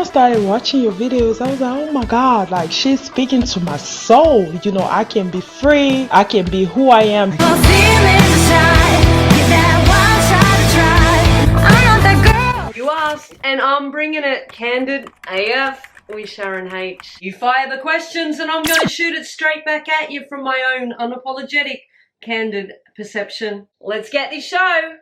I started watching your videos, I was like, oh my God, like she's speaking to my soul. You know, I can be free. I can be who I am. You asked, and I'm bringing it. Candid AF with Sharon H. You fire the questions and I'm going to shoot it straight back at you from my own unapologetic, candid perception. Let's get this show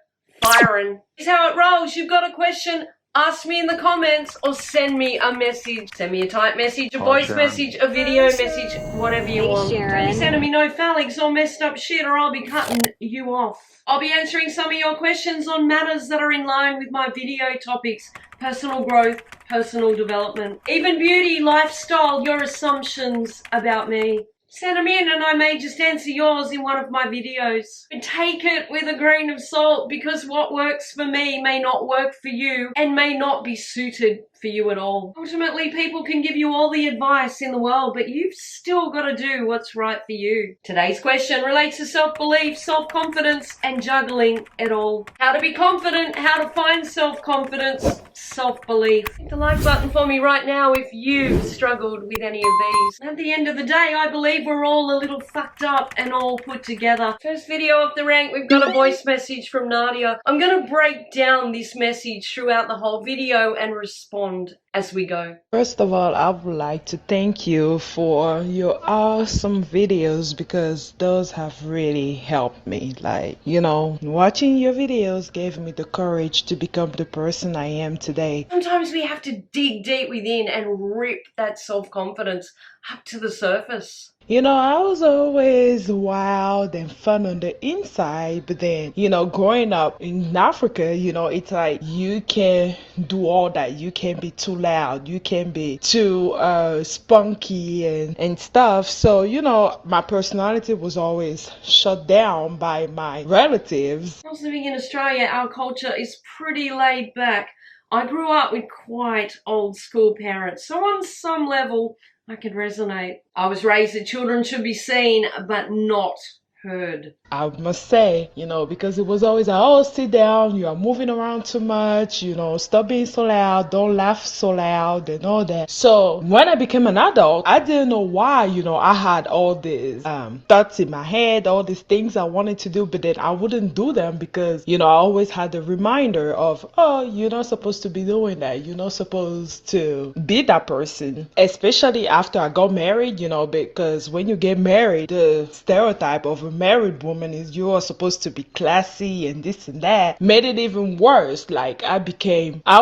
firing. Here's how it rolls. You've got a question, ask me in the comments or send me a message. Send me a type message, a voice message, a video message, whatever you want. Don't be sending me no phallics or messed up shit or I'll be cutting you off. I'll be answering some of your questions on matters that are in line with my video topics, personal growth, personal development, even beauty, lifestyle, your assumptions about me. Send them in and I may just answer yours in one of my videos. But take it with a grain of salt because what works for me may not work for you and may not be suited for you at all. Ultimately, people can give you all the advice in the world, but you've still got to do what's right for you. Today's question relates to self-belief, self-confidence, and juggling it all. How to be confident, how to find self-confidence, self-belief. Hit the like button for me right now if you've struggled with any of these. At the end of the day, I believe we're all a little fucked up and all put together. First video off the rank, we've got a voice message from Nadia. I'm going to break down this message throughout the whole video and respond as we go. First of all, I would like to thank you for your awesome videos because those have really helped me. Like, you know, watching your videos gave me the courage to become the person I am today. Sometimes we have to dig deep within and rip that self-confidence up to the surface. You know, I was always wild and fun on the inside, but then, you know, growing up in Africa, you know, it's like you can do all that. You can't be too loud. You can't be too spunky and stuff. So, you know, my personality was always shut down by my relatives. I was living in Australia. Our culture is pretty laid back. I grew up with quite old school parents, so on some level, I could resonate. I was raised that children should be seen, but not heard. I must say, you know, because it was always like, oh, sit down, you are moving around too much, you know, stop being so loud, don't laugh so loud and all that. So when I became an adult, I didn't know why, you know, I had all these thoughts in my head, all these things I wanted to do, but then I wouldn't do them because, you know, I always had the reminder of, oh, you're not supposed to be doing that. You're not supposed to be that person, especially after I got married, you know, because when you get married, the stereotype of a married woman is you are supposed to be classy and this and that made it even worse. Like I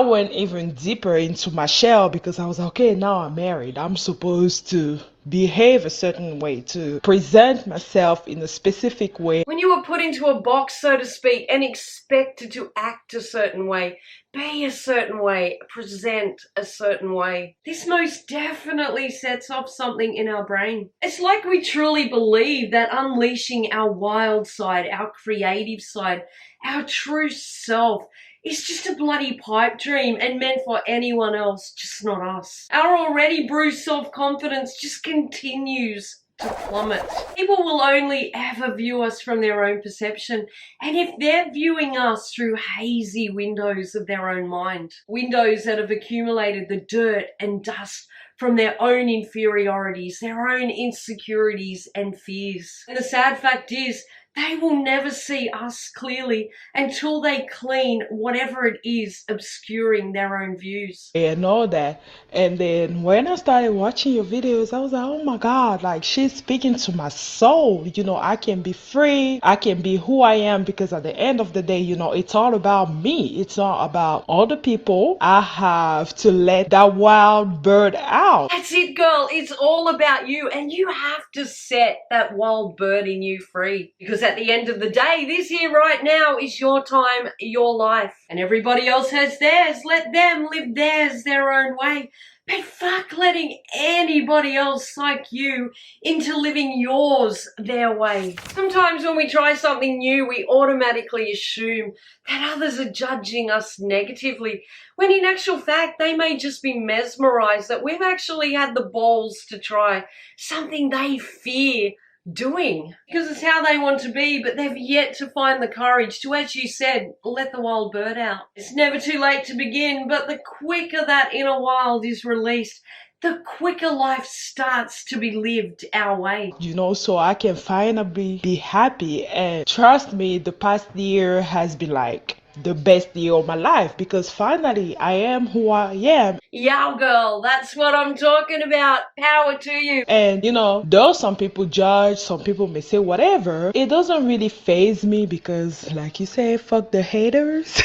went even deeper into my shell because I was like, okay, now I'm married, I'm supposed to behave a certain way, to present myself in a specific way. When you were put into a box, so to speak, and expected to act a certain way, be a certain way, present a certain way, this most definitely sets off something in our brain. It's like we truly believe that unleashing our wild side, our creative side, our true self is just a bloody pipe dream and meant for anyone else, just not us. Our already bruised self-confidence just continues to plummet. People will only ever view us from their own perception, and if they're viewing us through hazy windows of their own mind, windows that have accumulated the dirt and dust from their own inferiorities, their own insecurities and fears. And the sad fact is, they will never see us clearly until they clean whatever it is obscuring their own views. And all that. And then when I started watching your videos, I was like, oh my God, like she's speaking to my soul. You know, I can be free. I can be who I am because at the end of the day, you know, it's all about me. It's not about other people. I have to let that wild bird out. That's it, girl. It's all about you, and you have to set that wild bird in you free, because at the end of the day, this here right now is your time, your life, and everybody else has theirs. Let them live theirs their own way. But fuck letting anybody else like you into living yours their way. Sometimes when we try something new, we automatically assume that others are judging us negatively, when in actual fact, they may just be mesmerized that we've actually had the balls to try something they fear doing, because it's how they want to be, but they've yet to find the courage to, as you said, let the wild bird out. It's never too late to begin, but the quicker that inner wild is released, the quicker life starts to be lived our way. So I can finally be happy. And trust me, the past year has been like the best year of my life because finally I am who I am. Yeah, girl, that's what I'm talking about. Power to you. And though some people judge, some people may say whatever, it doesn't really faze me because, like you say, fuck the haters.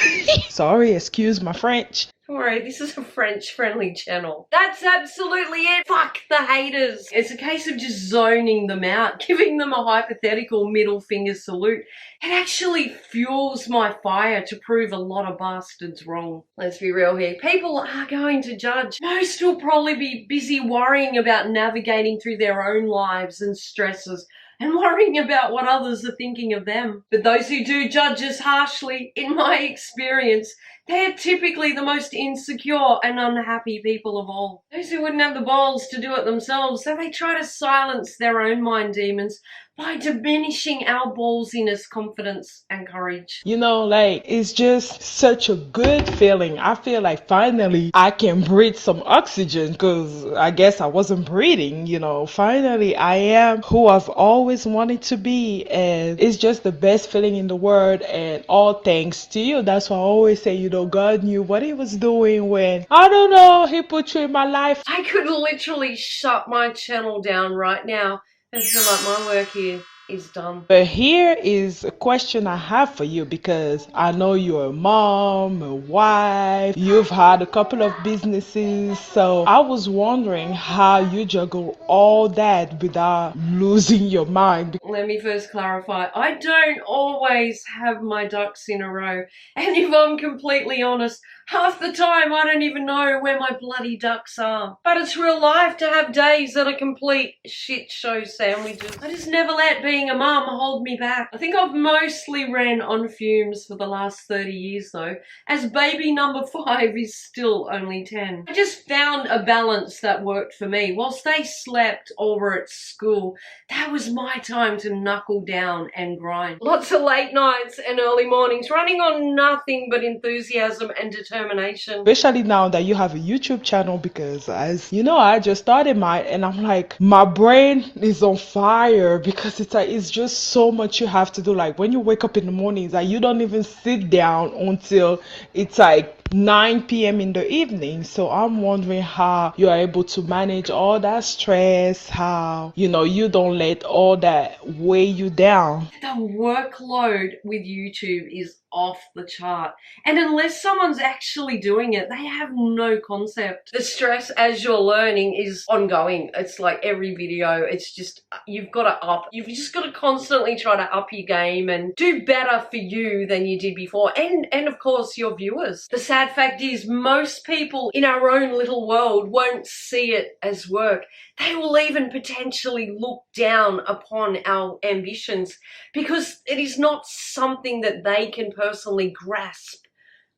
Sorry, excuse my French. Don't worry, this is a French-friendly channel. That's absolutely it. Fuck the haters. It's a case of just zoning them out, giving them a hypothetical middle finger salute. It actually fuels my fire to prove a lot of bastards wrong. Let's be real here. People are going to judge. Most will probably be busy worrying about navigating through their own lives and stresses and worrying about what others are thinking of them. But those who do judge us harshly, in my experience, they are typically the most insecure and unhappy people of all. Those who wouldn't have the balls to do it themselves, so they try to silence their own mind demons by diminishing our ballsiness, confidence, and courage. It's just such a good feeling. I feel like finally I can breathe some oxygen because I guess I wasn't breathing. Finally I am who I've always wanted to be, and it's just the best feeling in the world, and all thanks to you. That's why I always say, God knew what he was doing when, I don't know, he put you in my life. I could literally shut my channel down right now and feel like my work here is done. But here is a question I have for you, because I know you're a mom, a wife, you've had a couple of businesses, so I was wondering how you juggle all that without losing your mind. Let me first clarify, I don't always have my ducks in a row, and if I'm completely honest, half the time I don't even know where my bloody ducks are. But it's real life to have days that are complete shit show sandwiches. I just never let being a mum hold me back. I think I've mostly ran on fumes for the last 30 years though, as baby number 5 is still only 10. I just found a balance that worked for me. Whilst they slept or were at school, that was my time to knuckle down and grind. Lots of late nights and early mornings running on nothing but enthusiasm and determination. Especially now that you have a YouTube channel, because as you know, I just started mine and I'm like, my brain is on fire because it's just so much you have to do. Like when you wake up in the mornings, you don't even sit down until it's like 9 p.m. in the evening. So I'm wondering how you are able to manage all that stress, how you don't let all that weigh you down. The workload with YouTube is off the chart, and unless someone's actually doing it, they have no concept. The stress as you're learning is ongoing. It's like every video, it's just you've just got to constantly try to up your game and do better for you than you did before, and of course your viewers. The sad fact is most people in our own little world won't see it as work. They will even potentially look down upon our ambitions because it is not something that they can personally grasp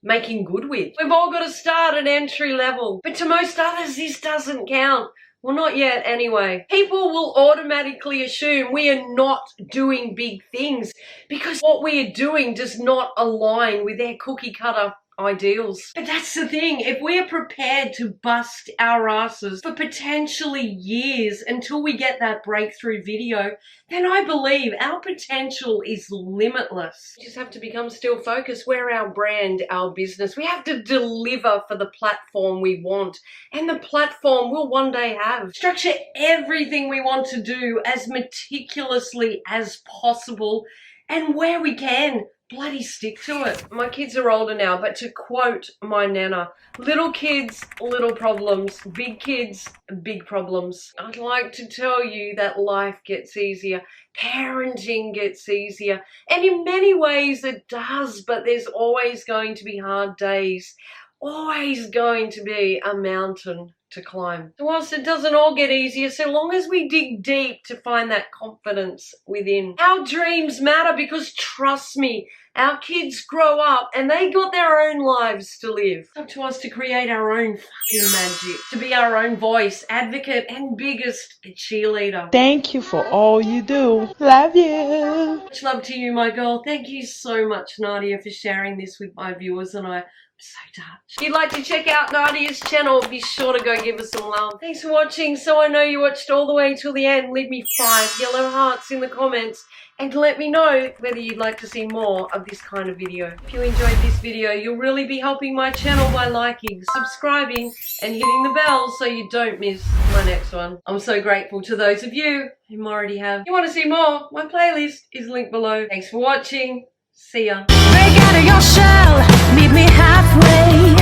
making good with. We've all got to start at entry level, but to most others this doesn't count. Well, not yet anyway. People will automatically assume we are not doing big things because what we are doing does not align with their cookie cutter ideals. But that's the thing, if we are prepared to bust our asses for potentially years until we get that breakthrough video, then I believe our potential is limitless. We just have to become still focused. We're our brand, our business. We have to deliver for the platform we want, and the platform we'll one day have. Structure everything we want to do as meticulously as possible, and where we can, bloody stick to it. My kids are older now, but to quote my nana, little kids, little problems, big kids, big problems. I'd like to tell you that life gets easier, parenting gets easier, and in many ways it does, but there's always going to be hard days, always going to be a mountain to climb. So whilst it doesn't all get easier, so long as we dig deep to find that confidence within. Our dreams matter because trust me, our kids grow up and they got their own lives to live. It's up to us to create our own fucking magic, to be our own voice, advocate, and biggest cheerleader. Thank you for all you do. Love you. Much love to you, my girl. Thank you so much, Nadia, for sharing this with my viewers, and I'm so touched. If you'd like to check out Nadia's channel, be sure to go give her some love. Thanks for watching. So I know you watched all the way till the end. Leave me 5 yellow hearts in the comments and let me know whether you'd like to see more of this kind of video. If you enjoyed this video, you'll really be helping my channel by liking, subscribing, and hitting the bell so you don't miss my next one. I'm so grateful to those of you who already have. If you want to see more, my playlist is linked below. Thanks for watching. See ya. Break out of your shell, meet me halfway.